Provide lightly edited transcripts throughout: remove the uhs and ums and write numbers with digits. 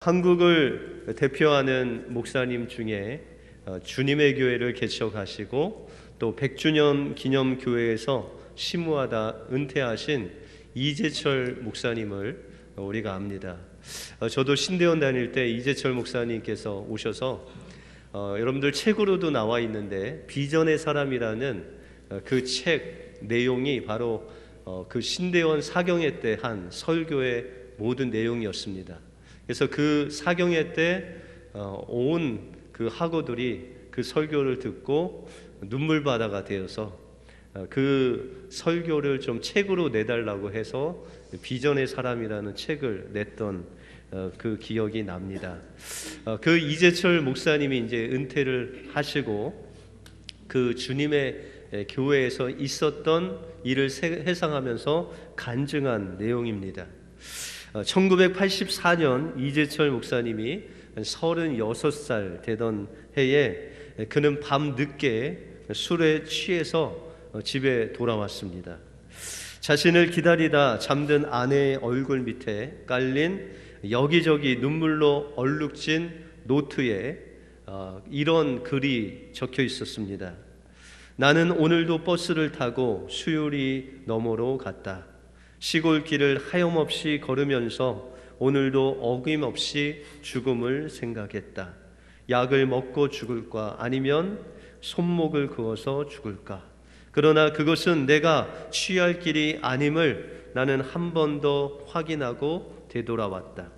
한국을 대표하는 목사님 중에 주님의 교회를 개척하시고 또 100주년 기념교회에서 심우하다 은퇴하신 이재철 목사님을 우리가 압니다. 저도 신대원 다닐 때 이재철 목사님께서 오셔서 여러분들 책으로도 나와 있는데 비전의 사람이라는 그 책 내용이 바로 그 신대원 사경회 때 한 설교의 모든 내용이었습니다. 그래서 그 사경회 때 온 그 학우들이 그 설교를 듣고 눈물바다가 되어서 그 설교를 좀 책으로 내달라고 해서 비전의 사람이라는 책을 냈던 그 기억이 납니다. 그 이재철 목사님이 이제 은퇴를 하시고 그 주님의 교회에서 있었던 일을 회상하면서 간증한 내용입니다. 1984년 이재철 목사님이 36살 되던 해에 그는 밤 늦게 술에 취해서 집에 돌아왔습니다. 자신을 기다리다 잠든 아내의 얼굴 밑에 깔린 여기저기 눈물로 얼룩진 노트에 이런 글이 적혀 있었습니다. 나는 오늘도 버스를 타고 수유리 너머로 갔다. 시골 길을 하염없이 걸으면서 오늘도 어김없이 죽음을 생각했다. 약을 먹고 죽을까 아니면 손목을 그어서 죽을까. 그러나 그것은 내가 취할 길이 아님을 나는 한 번 더 확인하고 되돌아왔다.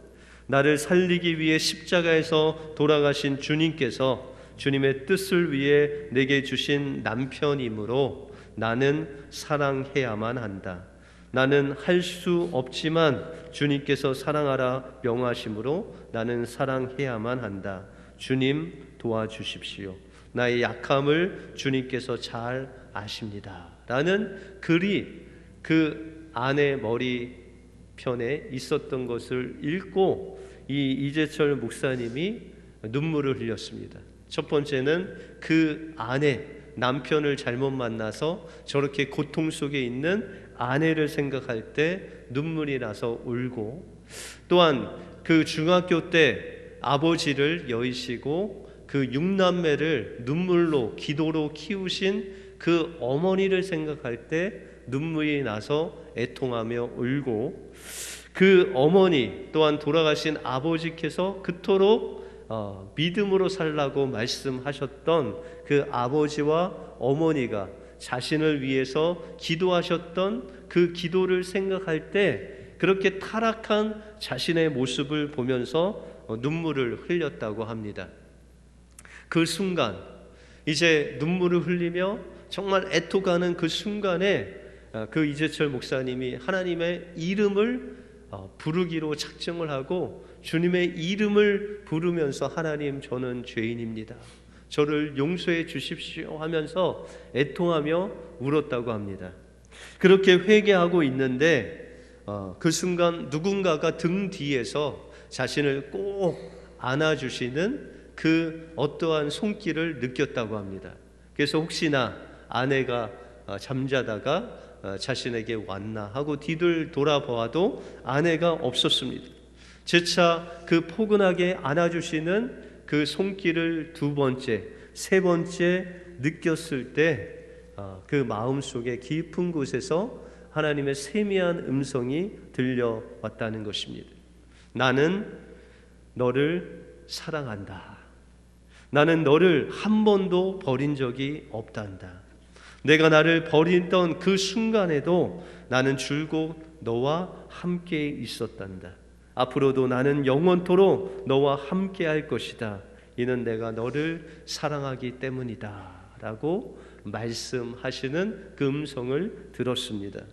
나를 살리기 위해 십자가에서 돌아가신 주님께서 주님의 뜻을 위해 내게 주신 남편이므로 나는 사랑해야만 한다. 나는 할 수 없지만 주님께서 사랑하라 명하심으로 나는 사랑해야만 한다. 주님 도와주십시오. 나의 약함을 주님께서 잘 아십니다. 라는 글이 그 아내 머리편에 있었던 것을 읽고 이 이재철 목사님이 눈물을 흘렸습니다. 첫 번째는 그 아내, 남편을 잘못 만나서 저렇게 고통 속에 있는 아내를 생각할 때 눈물이 나서 울고, 또한 그 중학교 때 아버지를 여의시고 그 6남매를 눈물로 기도로 키우신 그 어머니를 생각할 때 눈물이 나서 애통하며 울고, 그 어머니 또한 돌아가신 아버지께서 그토록 믿음으로 살라고 말씀하셨던 그 아버지와 어머니가 자신을 위해서 기도하셨던 그 기도를 생각할 때 그렇게 타락한 자신의 모습을 보면서 눈물을 흘렸다고 합니다. 그 순간 이제 눈물을 흘리며 정말 애통하는 그 순간에 그 이재철 목사님이 하나님의 이름을 부르기로 작정을 하고 주님의 이름을 부르면서 하나님, 저는 죄인입니다. 저를 용서해 주십시오 하면서 애통하며 울었다고 합니다. 그렇게 회개하고 있는데 그 순간 누군가가 등 뒤에서 자신을 꼭 안아주시는 그 어떠한 손길을 느꼈다고 합니다. 그래서 혹시나 아내가 잠자다가 자신에게 왔나 하고 뒤를 돌아보아도 아내가 없었습니다. 재차 그 포근하게 안아주시는 그 손길을 두 번째, 세 번째 느꼈을 때 그 마음속에 깊은 곳에서 하나님의 세미한 음성이 들려왔다는 것입니다. 나는 너를 사랑한다. 나는 너를 한 번도 버린 적이 없단다. 내가 나를 버리던 그 순간에도 나는 줄곧 너와 함께 있었단다. 앞으로도 나는 영원토록 너와 함께 할 것이다. 이는 내가 너를 사랑하기 때문이다. 라고 말씀하시는 그 음성을 들었습니다.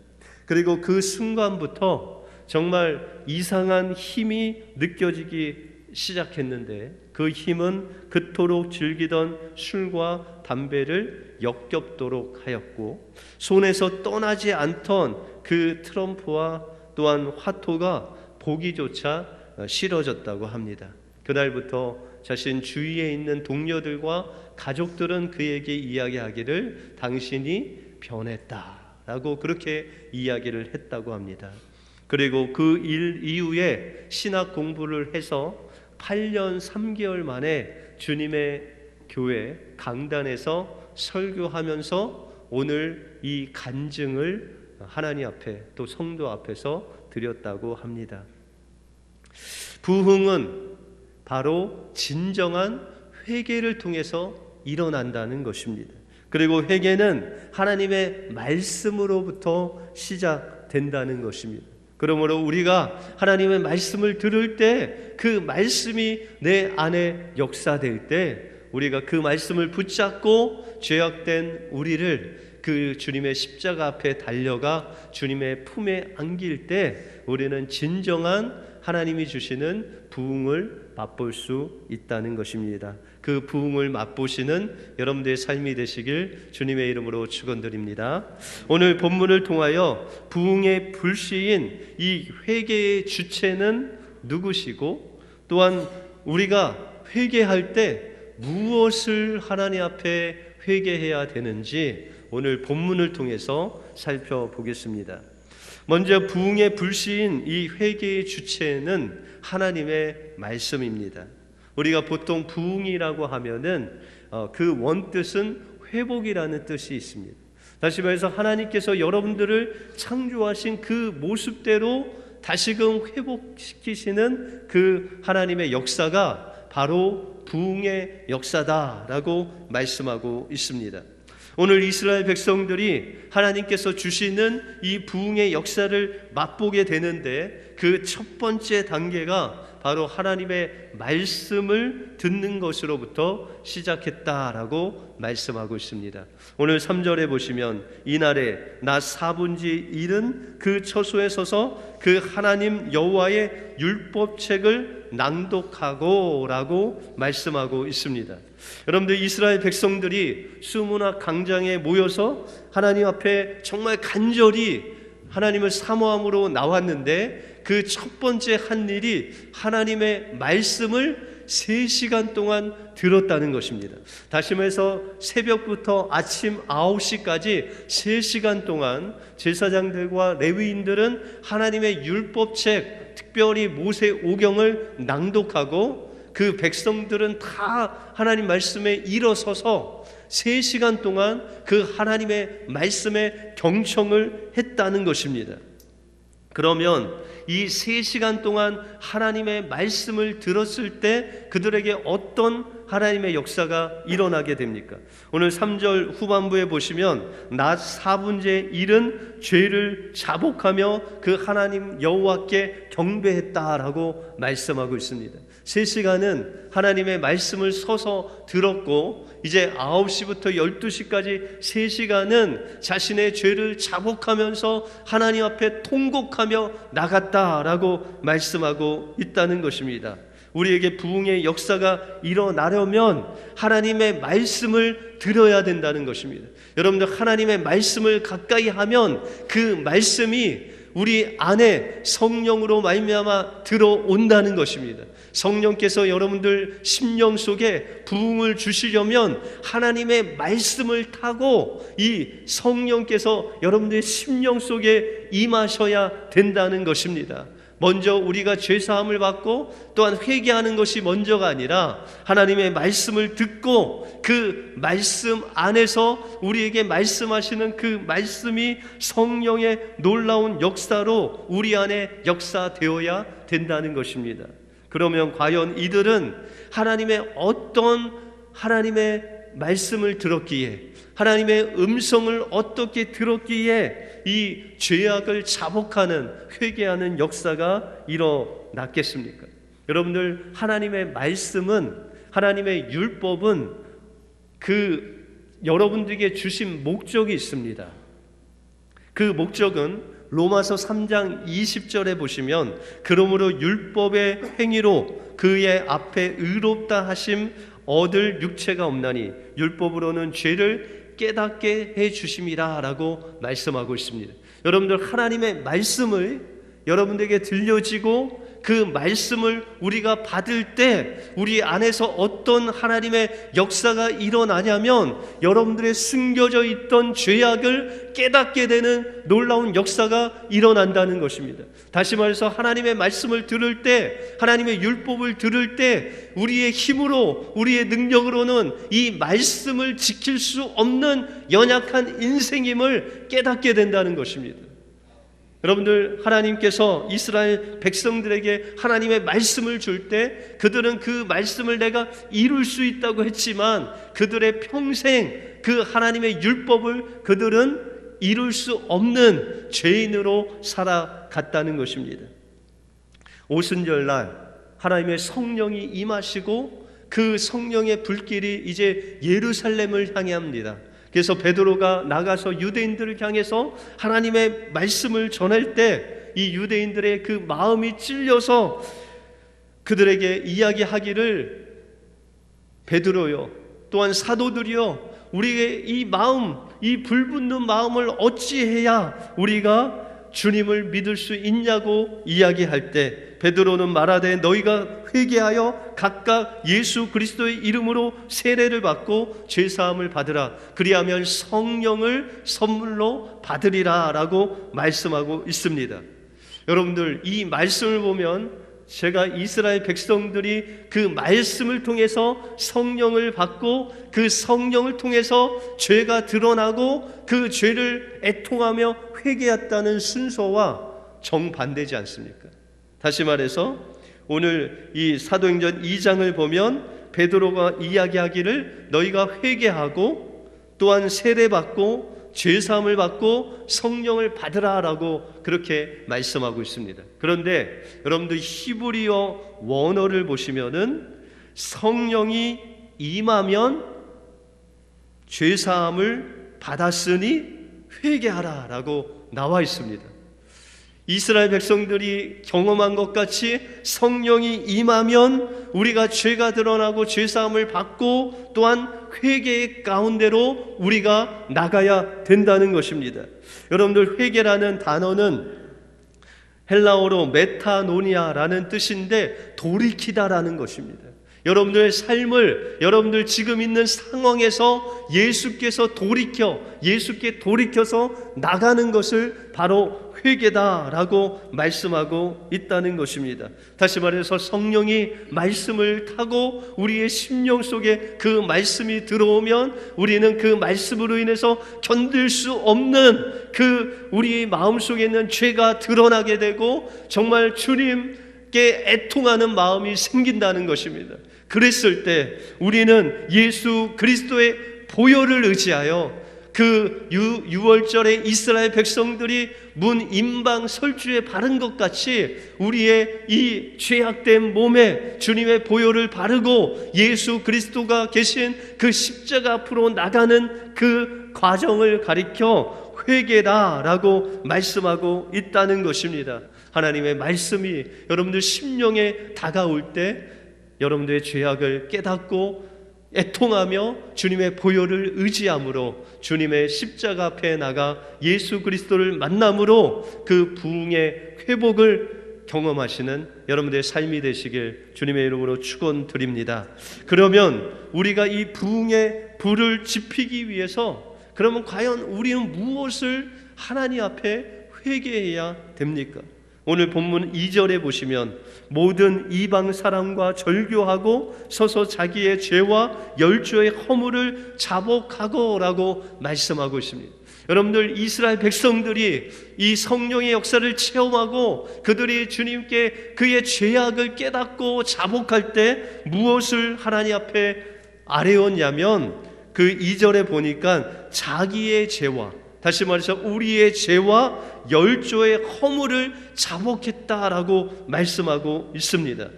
그리고 그 순간부터 정말 이상한 힘이 느껴지기 시작했는데 그 힘은 그토록 즐기던 술과 담배를 역겹도록 하였고, 손에서 떠나지 않던 그 트럼프와 또한 화토가 보기조차 싫어졌다고 합니다. 그날부터 자신 주위에 있는 동료들과 가족들은 그에게 이야기하기를 당신이 변했다라고 그렇게 이야기를 했다고 합니다. 그리고 그 일 이후에 신학 공부를 해서 8년 3개월 만에 주님의 교회 강단에서 설교하면서 오늘 이 간증을 하나님 앞에 또 성도 앞에서 드렸다고 합니다. 부흥은 바로 진정한 회개를 통해서 일어난다는 것입니다. 그리고 회개는 하나님의 말씀으로부터 시작된다는 것입니다. 그러므로 우리가 하나님의 말씀을 들을 때 그 말씀이 내 안에 역사될 때 우리가 그 말씀을 붙잡고 죄악된 우리를 그 주님의 십자가 앞에 달려가 주님의 품에 안길 때 우리는 진정한 하나님이 주시는 부흥을 맛볼 수 있다는 것입니다. 그 부흥을 맛보시는 여러분들의 삶이 되시길 주님의 이름으로 축원드립니다. 오늘 본문을 통하여 부흥의 불씨인 이 회개의 주체는 누구시고 또한 우리가 회개할 때 무엇을 하나님 앞에 회개해야 되는지 오늘 본문을 통해서 살펴보겠습니다. 먼저 부흥의 불씨인 이 회개의 주체는 하나님의 말씀입니다. 우리가 보통 부흥이라고 하면은 그 원뜻은 회복이라는 뜻이 있습니다. 다시 말해서 하나님께서 여러분들을 창조하신 그 모습대로 다시금 회복시키시는 그 하나님의 역사가 바로 부흥의 역사다라고 말씀하고 있습니다. 오늘 이스라엘 백성들이 하나님께서 주시는 이 부흥의 역사를 맛보게 되는데 그 첫 번째 단계가 바로 하나님의 말씀을 듣는 것으로부터 시작했다라고 말씀하고 있습니다. 오늘 3절에 보시면 이날에 낮 4분지 1은 그 처소에 서서 그 하나님 여호와의 율법책을 낭독하고 라고 말씀하고 있습니다. 여러분들 이스라엘 백성들이 수문학 광장에 모여서 하나님 앞에 정말 간절히 하나님을 사모함으로 나왔는데 그 첫 번째 한 일이 하나님의 말씀을 3시간 동안 들었다는 것입니다. 다시 말해서 새벽부터 아침 9시까지 3시간 동안 제사장들과 레위인들은 하나님의 율법책, 특별히 모세 오경을 낭독하고 그 백성들은 다 하나님 말씀에 일어서서 3시간 동안 그 하나님의 말씀에 경청을 했다는 것입니다. 그러면 이 3시간 동안 하나님의 말씀을 들었을 때 그들에게 어떤 하나님의 역사가 일어나게 됩니까? 오늘 3절 후반부에 보시면 낮 4분제 1은 죄를 자복하며 그 하나님 여호와께 경배했다라고 말씀하고 있습니다. 3시간은 하나님의 말씀을 서서 들었고 이제 9시부터 12시까지 3시간은 자신의 죄를 자복하면서 하나님 앞에 통곡하며 나갔다라고 말씀하고 있다는 것입니다. 우리에게 부흥의 역사가 일어나려면 하나님의 말씀을 들어야 된다는 것입니다. 여러분들 하나님의 말씀을 가까이 하면 그 말씀이 우리 안에 성령으로 말미암아 들어온다는 것입니다. 성령께서 여러분들 심령 속에 부흥을 주시려면 하나님의 말씀을 타고 이 성령께서 여러분들의 심령 속에 임하셔야 된다는 것입니다. 먼저 우리가 죄사함을 받고 또한 회개하는 것이 먼저가 아니라 하나님의 말씀을 듣고 그 말씀 안에서 우리에게 말씀하시는 그 말씀이 성령의 놀라운 역사로 우리 안에 역사되어야 된다는 것입니다. 그러면 과연 이들은 하나님의 어떤 하나님의 말씀을 들었기에 하나님의 음성을 어떻게 들었기에 이 죄악을 자복하는 회개하는 역사가 일어났겠습니까? 여러분들 하나님의 말씀은 하나님의 율법은 그 여러분들에게 주신 목적이 있습니다. 그 목적은 로마서 3장 20절에 보시면 그러므로 율법의 행위로 그의 앞에 의롭다 하심 얻을 육체가 없나니 율법으로는 죄를 깨닫게 해 주심이라 라고 말씀하고 있습니다. 여러분들 하나님의 말씀을 여러분들에게 들려지고 그 말씀을 우리가 받을 때 우리 안에서 어떤 하나님의 역사가 일어나냐면 여러분들의 숨겨져 있던 죄악을 깨닫게 되는 놀라운 역사가 일어난다는 것입니다. 다시 말해서 하나님의 말씀을 들을 때, 하나님의 율법을 들을 때 우리의 힘으로, 우리의 능력으로는 이 말씀을 지킬 수 없는 연약한 인생임을 깨닫게 된다는 것입니다. 여러분들, 하나님께서 이스라엘 백성들에게 하나님의 말씀을 줄 때 그들은 그 말씀을 내가 이룰 수 있다고 했지만 그들의 평생 그 하나님의 율법을 그들은 이룰 수 없는 죄인으로 살아갔다는 것입니다. 오순절날 하나님의 성령이 임하시고 그 성령의 불길이 이제 예루살렘을 향해 합니다. 그래서 베드로가 나가서 유대인들을 향해서 하나님의 말씀을 전할 때 이 유대인들의 그 마음이 찔려서 그들에게 이야기하기를, 베드로요, 또한 사도들이요, 우리의 이 마음, 이 불붙는 마음을 어찌해야 우리가 주님을 믿을 수 있냐고 이야기할 때 베드로는 말하되 너희가 회개하여 각각 예수 그리스도의 이름으로 세례를 받고 죄사함을 받으라. 그리하면 성령을 선물로 받으리라 라고 말씀하고 있습니다. 여러분들, 이 말씀을 보면 제가 이스라엘 백성들이 그 말씀을 통해서 성령을 받고 그 성령을 통해서 죄가 드러나고 그 죄를 애통하며 회개했다는 순서와 정반대지 않습니까? 다시 말해서 오늘 이 사도행전 2장을 보면 베드로가 이야기하기를 너희가 회개하고 또한 세례받고 죄사함을 받고 성령을 받으라 라고 그렇게 말씀하고 있습니다. 그런데 여러분들 히브리어 원어를 보시면은 성령이 임하면 죄사함을 받았으니 회개하라 라고 나와 있습니다. 이스라엘 백성들이 경험한 것 같이 성령이 임하면 우리가 죄가 드러나고 죄사함을 받고 또한 회개의 가운데로 우리가 나가야 된다는 것입니다. 여러분들, 회개라는 단어는 헬라어로 메타노니아라는 뜻인데 돌이키다라는 것입니다. 여러분들의 삶을, 여러분들 지금 있는 상황에서 예수께 돌이켜서 나가는 것을 바로 회개다라고 말씀하고 있다는 것입니다. 다시 말해서 성령이 말씀을 타고 우리의 심령 속에 그 말씀이 들어오면 우리는 그 말씀으로 인해서 견딜 수 없는 그 우리의 마음속에 있는 죄가 드러나게 되고 정말 주님께 애통하는 마음이 생긴다는 것입니다. 그랬을 때 우리는 예수 그리스도의 보혈을 의지하여 그 유월절에 이스라엘 백성들이 문 임방 설주에 바른 것 같이 우리의 이 죄악된 몸에 주님의 보혈을 바르고 예수 그리스도가 계신 그 십자가 앞으로 나가는 그 과정을 가리켜 회개다라고 말씀하고 있다는 것입니다. 하나님의 말씀이 여러분들 심령에 다가올 때 여러분들의 죄악을 깨닫고 애통하며 주님의 보혈을 의지함으로 주님의 십자가 앞에 나가 예수 그리스도를 만남으로 그 부흥의 회복을 경험하시는 여러분들의 삶이 되시길 주님의 이름으로 축원드립니다. 그러면 우리가 이 부흥의 불을 지피기 위해서 그러면 과연 우리는 무엇을 하나님 앞에 회개해야 됩니까? 오늘 본문 2절에 보시면 모든 이방 사람과 절교하고 서서 자기의 죄와 열조의 허물을 자복하고 라고 말씀하고 있습니다. 여러분들, 이스라엘 백성들이 이 성령의 역사를 체험하고 그들이 주님께 그의 죄악을 깨닫고 자복할 때 무엇을 하나님 앞에 아뢰었냐면 그 2절에 보니까 자기의 죄와, 다시 말해서 우리의 죄와 열조의 허물을 자복했다라고 말씀하고 있습니다.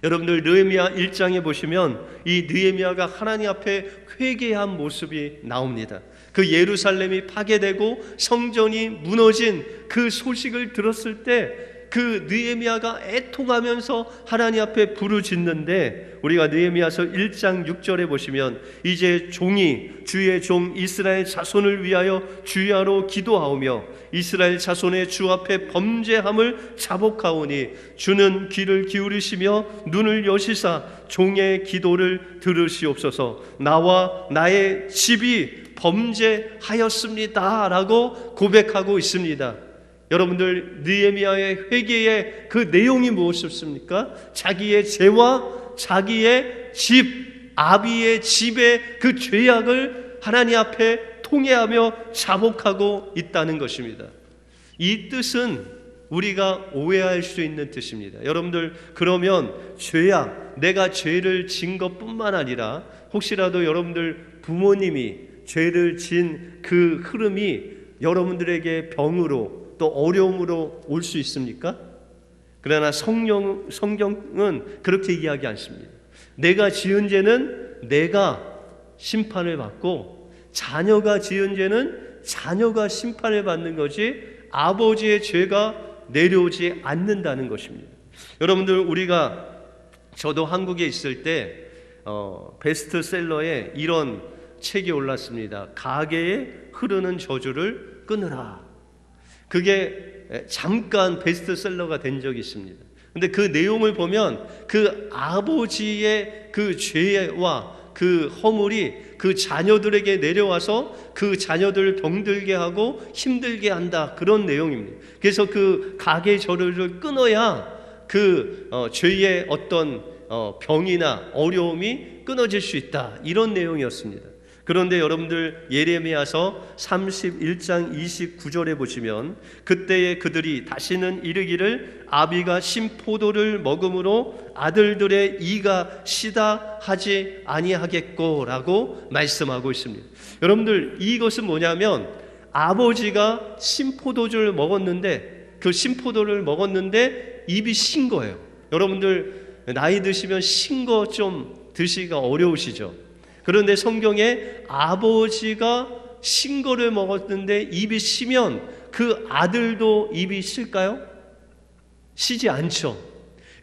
여러분들, 느헤미야 1장에 보시면 이 느헤미야가 하나님 앞에 회개한 모습이 나옵니다. 그 예루살렘이 파괴되고 성전이 무너진 그 소식을 들었을 때 그 느헤미야가 애통하면서 하나님 앞에 부르짖는데, 우리가 느헤미야서 1장 6절에 보시면 이제 종이 주의 종 이스라엘 자손을 위하여 주야로 기도하오며 이스라엘 자손의 주 앞에 범죄함을 자복하오니 주는 귀를 기울이시며 눈을 여시사 종의 기도를 들으시옵소서. 나와 나의 집이 범죄하였습니다 라고 고백하고 있습니다. 여러분들, 느헤미야의 회개의 그 내용이 무엇이었습니까? 자기의 죄와 자기의 집, 아비의 집의 그 죄악을 하나님 앞에 통회하며 자복하고 있다는 것입니다. 이 뜻은 우리가 오해할 수 있는 뜻입니다. 여러분들, 그러면 죄악, 내가 죄를 진 것뿐만 아니라 혹시라도 여러분들 부모님이 죄를 진 그 흐름이 여러분들에게 병으로 또 어려움으로 올 수 있습니까? 그러나 성경은 그렇게 이야기 않습니다. 내가 지은 죄는 내가 심판을 받고 자녀가 지은 죄는 자녀가 심판을 받는 것이 아버지의 죄가 내려오지 않는다는 것입니다. 여러분들, 저도 한국에 있을 때 베스트셀러에 이런 책이 올랐습니다. 가게에 흐르는 저주를 끊으라. 그게 잠깐 베스트셀러가 된 적이 있습니다. 근데 그 내용을 보면 그 아버지의 그 죄와 그 허물이 그 자녀들에게 내려와서 그 자녀들을 병들게 하고 힘들게 한다, 그런 내용입니다. 그래서 그 가게 저주를 끊어야 그 죄의 어떤 병이나 어려움이 끊어질 수 있다, 이런 내용이었습니다. 그런데 여러분들, 예레미야서 31장 29절에 보시면 그때에 그들이 다시는 이르기를 아비가 신 포도를 먹음으로 아들들의 이가 시다 하지 아니하겠고 라고 말씀하고 있습니다. 여러분들, 이것은 뭐냐면 아버지가 신 포도주를 먹었는데, 그 신 포도를 먹었는데 입이 신 거예요. 여러분들, 나이 드시면 신 거 좀 드시기가 어려우시죠? 그런데 성경에 아버지가 신 거를 먹었는데 입이 시면 그 아들도 입이 실까요? 시지 않죠.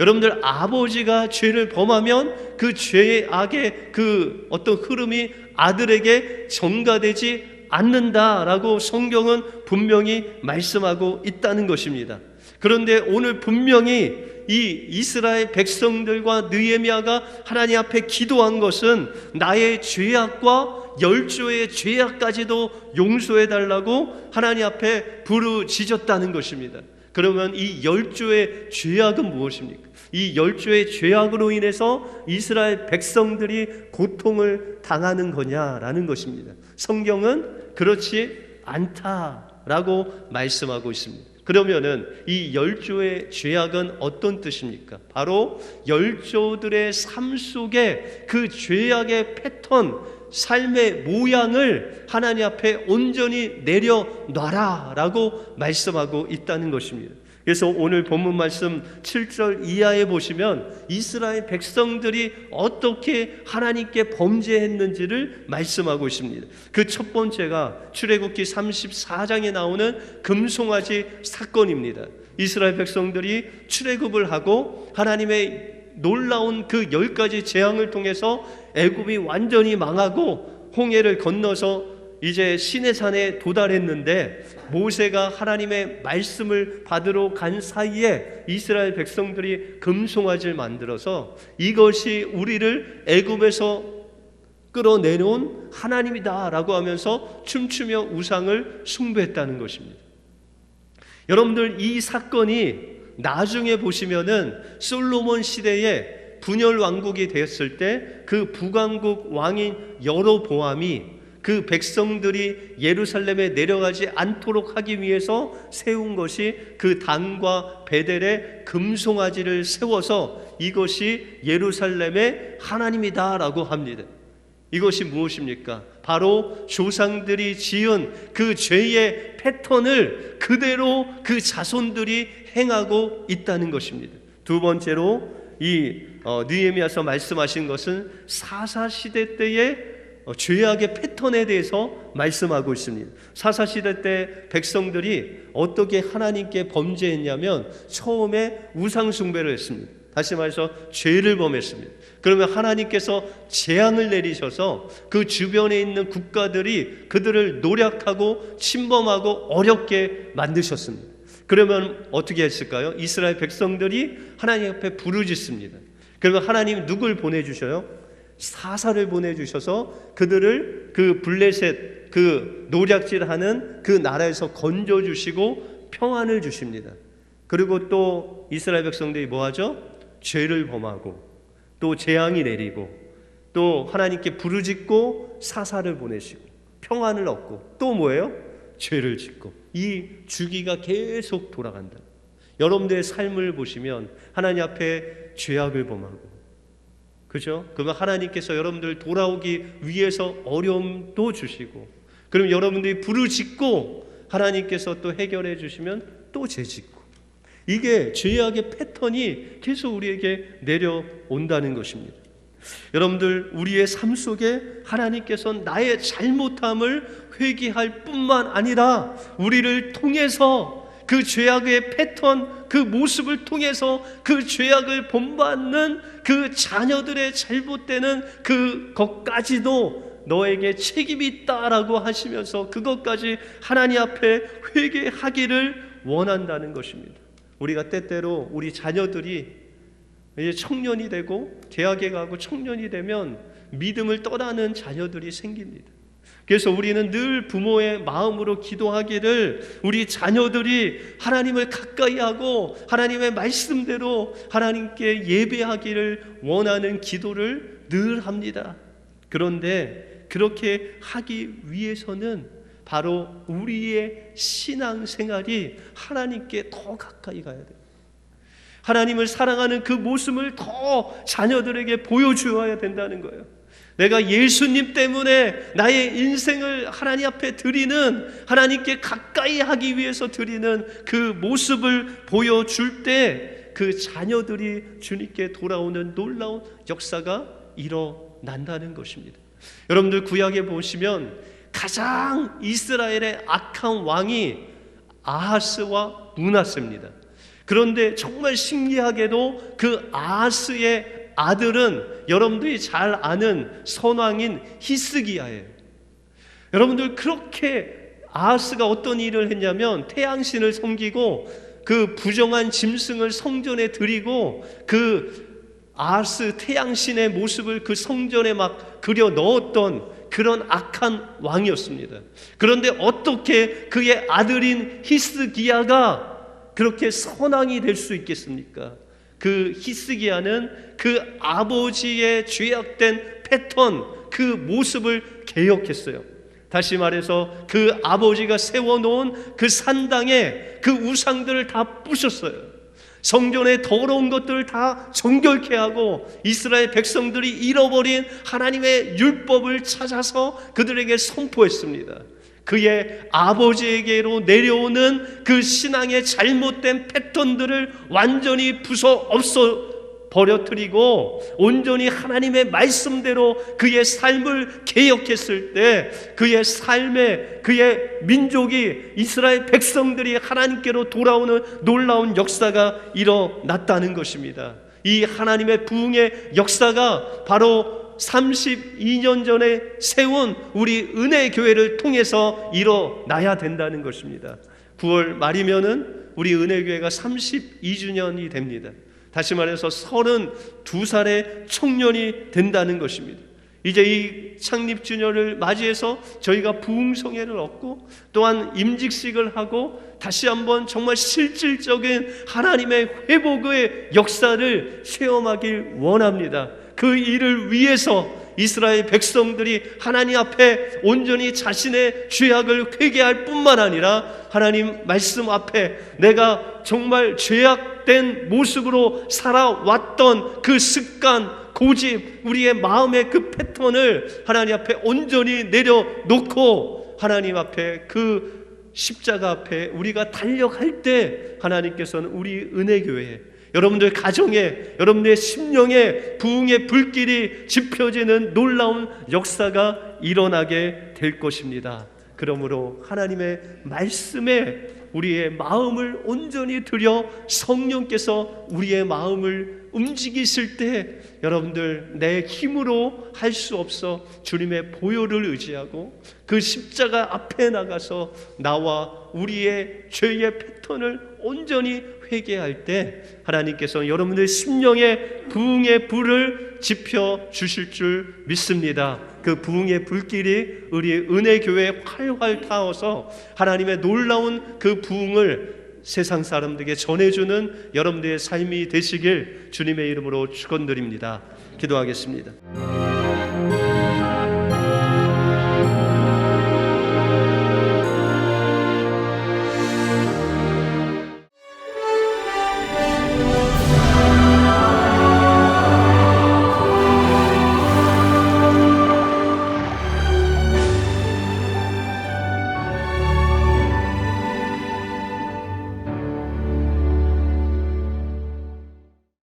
여러분들, 아버지가 죄를 범하면 그 죄의 악의 그 어떤 흐름이 아들에게 전가되지 않는다라고 성경은 분명히 말씀하고 있다는 것입니다. 그런데 오늘 분명히 이 이스라엘 백성들과 느헤미야가 하나님 앞에 기도한 것은 나의 죄악과 열조의 죄악까지도 용서해 달라고 하나님 앞에 부르짖었다는 것입니다. 그러면 이 열조의 죄악은 무엇입니까? 이 열조의 죄악으로 인해서 이스라엘 백성들이 고통을 당하는 거냐라는 것입니다. 성경은 그렇지 않다라고 말씀하고 있습니다. 그러면은 이 열조의 죄악은 어떤 뜻입니까? 바로 열조들의 삶 속에 그 죄악의 패턴, 삶의 모양을 하나님 앞에 온전히 내려놔라 라고 말씀하고 있다는 것입니다. 그래서 오늘 본문 말씀 7절 이하에 보시면 이스라엘 백성들이 어떻게 하나님께 범죄했는지를 말씀하고 있습니다. 그 첫 번째가 출애굽기 34장에 나오는 금송아지 사건입니다. 이스라엘 백성들이 출애굽을 하고 하나님의 놀라운 그 10가지 재앙을 통해서 애굽이 완전히 망하고 홍해를 건너서 이제 시내산에 도달했는데, 모세가 하나님의 말씀을 받으러 간 사이에 이스라엘 백성들이 금송아지를 만들어서 이것이 우리를 애굽에서 끌어내려온 하나님이다 라고 하면서 춤추며 우상을 숭배했다는 것입니다. 여러분들, 이 사건이 나중에 보시면은 솔로몬 시대에 분열 왕국이 되었을 때 그 북왕국 왕인 여로보암이 그 백성들이 예루살렘에 내려가지 않도록 하기 위해서 세운 것이 그 단과 베델에 금송아지를 세워서 이것이 예루살렘의 하나님이다라고 합니다. 이것이 무엇입니까? 바로 조상들이 지은 그 죄의 패턴을 그대로 그 자손들이 행하고 있다는 것입니다. 두 번째로 이 느헤미야서 말씀하신 것은 사사시대 때의 죄악의 패턴에 대해서 말씀하고 있습니다. 사사시대 때 백성들이 어떻게 하나님께 범죄했냐면 처음에 우상숭배를 했습니다. 다시 말해서 죄를 범했습니다. 그러면 하나님께서 재앙을 내리셔서 그 주변에 있는 국가들이 그들을 노략하고 침범하고 어렵게 만드셨습니다. 그러면 어떻게 했을까요? 이스라엘 백성들이 하나님 앞에 부르짖습니다. 그러면 하나님 누굴 보내주셔요? 사사를 보내주셔서 그들을 그 블레셋 그 노략질하는 그 나라에서 건져주시고 평안을 주십니다. 그리고 또 이스라엘 백성들이 뭐하죠? 죄를 범하고 또 재앙이 내리고 또 하나님께 부르짖고 사사를 보내시고 평안을 얻고 또 뭐예요? 죄를 짓고 이 주기가 계속 돌아간다. 여러분들의 삶을 보시면 하나님 앞에 죄악을 범하고 그죠? 그러면 하나님께서 여러분들 돌아오기 위해서 어려움도 주시고 그럼 여러분들이 부르짖고 하나님께서 또 해결해 주시면 또 죄짓고 이게 죄악의 패턴이 계속 우리에게 내려온다는 것입니다. 여러분들 우리의 삶 속에 하나님께서 나의 잘못함을 회개할 뿐만 아니라 우리를 통해서 그 죄악의 패턴 그 모습을 통해서 그 죄악을 본받는 그 자녀들의 잘못되는 그것까지도 너에게 책임이 있다라고 하시면서 그것까지 하나님 앞에 회개하기를 원한다는 것입니다. 우리가 때때로 우리 자녀들이 이제 청년이 되고 대학에 가고 청년이 되면 믿음을 떠나는 자녀들이 생깁니다. 그래서 우리는 늘 부모의 마음으로 기도하기를 우리 자녀들이 하나님을 가까이 하고 하나님의 말씀대로 하나님께 예배하기를 원하는 기도를 늘 합니다. 그런데 그렇게 하기 위해서는 바로 우리의 신앙생활이 하나님께 더 가까이 가야 돼요. 하나님을 사랑하는 그 모습을 더 자녀들에게 보여주어야 된다는 거예요. 내가 예수님 때문에 나의 인생을 하나님 앞에 드리는 하나님께 가까이 하기 위해서 드리는 그 모습을 보여줄 때 그 자녀들이 주님께 돌아오는 놀라운 역사가 일어난다는 것입니다. 여러분들 구약에 보시면 가장 이스라엘의 악한 왕이 아하스와 므낫세입니다. 그런데 정말 신기하게도 그 아하스의 아들은 여러분들이 잘 아는 선왕인 히스기야예요. 여러분들 그렇게 아하스가 어떤 일을 했냐면 태양신을 섬기고 그 부정한 짐승을 성전에 드리고 그 아하스 태양신의 모습을 그 성전에 막 그려 넣었던 그런 악한 왕이었습니다. 그런데 어떻게 그의 아들인 히스기야가 그렇게 선왕이 될 수 있겠습니까? 그 히스기야는 그 아버지의 죄악된 패턴, 그 모습을 개혁했어요. 다시 말해서 그 아버지가 세워놓은 그 산당에 그 우상들을 다 부셨어요. 성전의 더러운 것들을 다 정결케 하고 이스라엘 백성들이 잃어버린 하나님의 율법을 찾아서 그들에게 선포했습니다. 그의 아버지에게로 내려오는 그 신앙의 잘못된 패턴들을 완전히 부숴 없어 버려뜨리고 온전히 하나님의 말씀대로 그의 삶을 개혁했을 때 그의 삶에 그의 민족이 이스라엘 백성들이 하나님께로 돌아오는 놀라운 역사가 일어났다는 것입니다. 이 하나님의 부흥의 역사가 바로 32년 전에 세운 우리 은혜교회를 통해서 일어나야 된다는 것입니다. 9월 말이면은 우리 은혜교회가 32주년이 됩니다. 다시 말해서 32살의 청년이 된다는 것입니다. 이제 이 창립주년을 맞이해서 저희가 부흥성회를 얻고 또한 임직식을 하고 다시 한번 정말 실질적인 하나님의 회복의 역사를 체험하길 원합니다. 그 일을 위해서 이스라엘 백성들이 하나님 앞에 온전히 자신의 죄악을 회개할 뿐만 아니라 하나님 말씀 앞에 내가 정말 죄악된 모습으로 살아왔던 그 습관, 고집, 우리의 마음의 그 패턴을 하나님 앞에 온전히 내려놓고 하나님 앞에 그 십자가 앞에 우리가 달려갈 때 하나님께서는 우리 은혜교회에 여러분들 가정에, 여러분들의 심령에 부흥의 불길이 지펴지는 놀라운 역사가 일어나게 될 것입니다. 그러므로 하나님의 말씀에 우리의 마음을 온전히 들여 성령께서 우리의 마음을 움직이실 때 여러분들 내 힘으로 할 수 없어 주님의 보혈을 의지하고 그 십자가 앞에 나가서 나와 우리의 죄의 패턴을 온전히 회개할 때 하나님께서 여러분들 심령에 부흥의 불을 지펴 주실 줄 믿습니다. 그 부흥의 불길이 우리 은혜교회에 활활 타어서 하나님의 놀라운 그 부흥을 세상 사람들에게 전해주는 여러분들의 삶이 되시길 주님의 이름으로 축원드립니다. 기도하겠습니다.